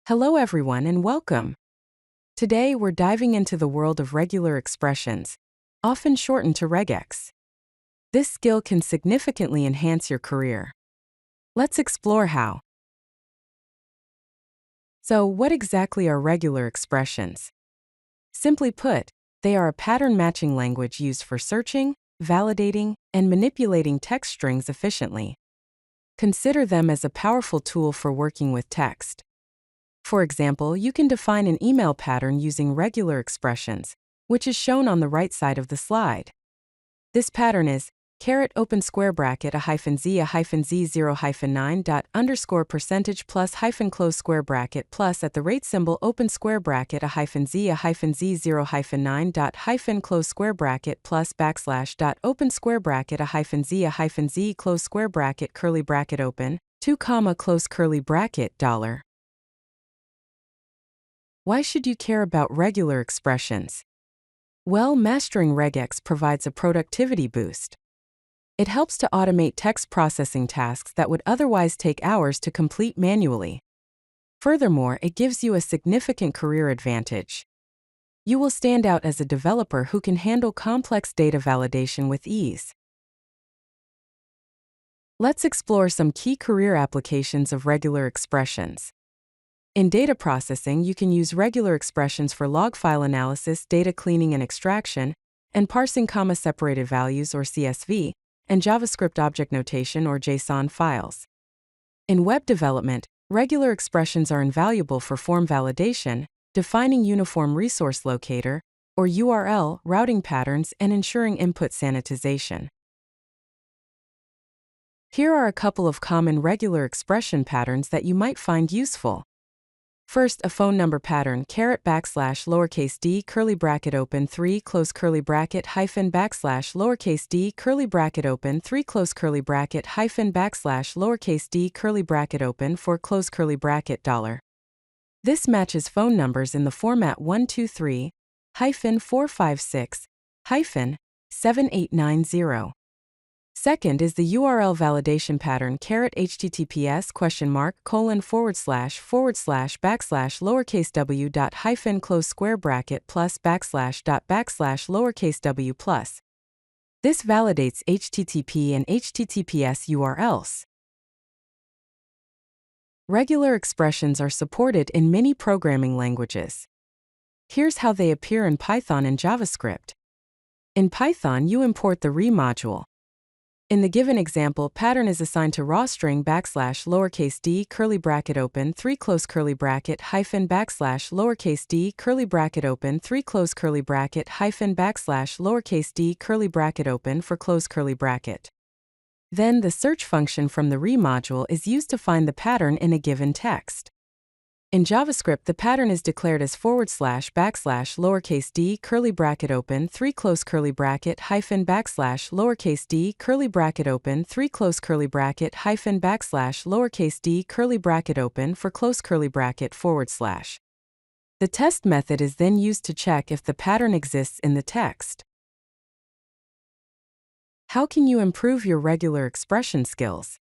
Hello everyone and welcome. Today we're diving into the world of regular expressions, often shortened to RegEx. This skill can significantly enhance your career. Let's explore how. So, what exactly are regular expressions? Simply put, they are a pattern-matching language used for searching, validating, and manipulating text strings efficiently. Consider them as a powerful tool for working with text. For example, you can define an email pattern using regular expressions, which is shown on the right side of the slide. This pattern is open square bracket z0-9 close square bracket plus at the rate symbol open square bracket z0-9 close square bracket plus / open square bracket z close square bracket curly bracket open 2 close curly bracket $. Why should you care about regular expressions? Well, mastering RegEx provides a productivity boost. It helps to automate text processing tasks that would otherwise take hours to complete manually. Furthermore, it gives you a significant career advantage. You will stand out as a developer who can handle complex data validation with ease. Let's explore some key career applications of regular expressions. In data processing, you can use regular expressions for log file analysis, data cleaning and extraction, and parsing comma-separated values or CSV, and JavaScript object notation or JSON files. In web development, regular expressions are invaluable for form validation, defining uniform resource locator, or URL, routing patterns, and ensuring input sanitization. Here are a couple of common regular expression patterns that you might find useful. First, a phone number pattern lowercase d curly bracket open 3 close curly bracket lowercase d curly bracket open 3 close curly bracket lowercase d curly bracket open 4 close curly bracket $. This matches phone numbers in the format 123 456 7890. Second is the URL validation pattern https // lowercase w dot close square bracket plus / lowercase w plus. This validates HTTP and HTTPS URLs. Regular expressions are supported in many programming languages. Here's how they appear in Python and JavaScript. In Python, you import the re module. In the given example, pattern is assigned to raw string lowercase d curly bracket open 3 close curly bracket lowercase d curly bracket open 3 close curly bracket lowercase d curly bracket open for close curly bracket. Then the search function from the re module is used to find the pattern in a given text. In JavaScript, the pattern is declared as / lowercase d curly bracket open 3 close curly bracket lowercase d curly bracket open 3 close curly bracket lowercase d curly bracket open for close curly bracket /. The test method is then used to check if the pattern exists in the text. How can you improve your regular expression skills?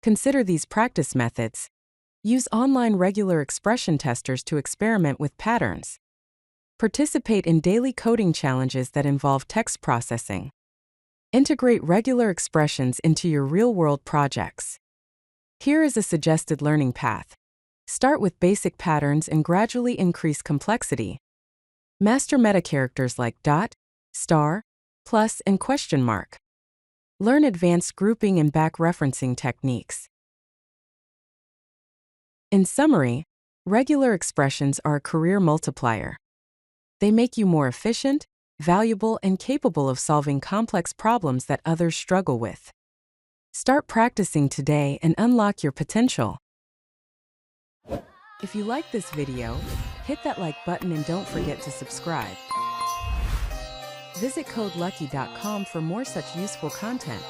Consider these practice methods. Use online regular expression testers to experiment with patterns. Participate in daily coding challenges that involve text processing. Integrate regular expressions into your real-world projects. Here is a suggested learning path. Start with basic patterns and gradually increase complexity. Master meta characters like dot, star, plus, and question mark. Learn advanced grouping and back-referencing techniques. In summary, regular expressions are a career multiplier. They make you more efficient, valuable, and capable of solving complex problems that others struggle with. Start practicing today and unlock your potential. If you like this video, hit that like button and don't forget to subscribe. Visit CodeLucky.com for more such useful content.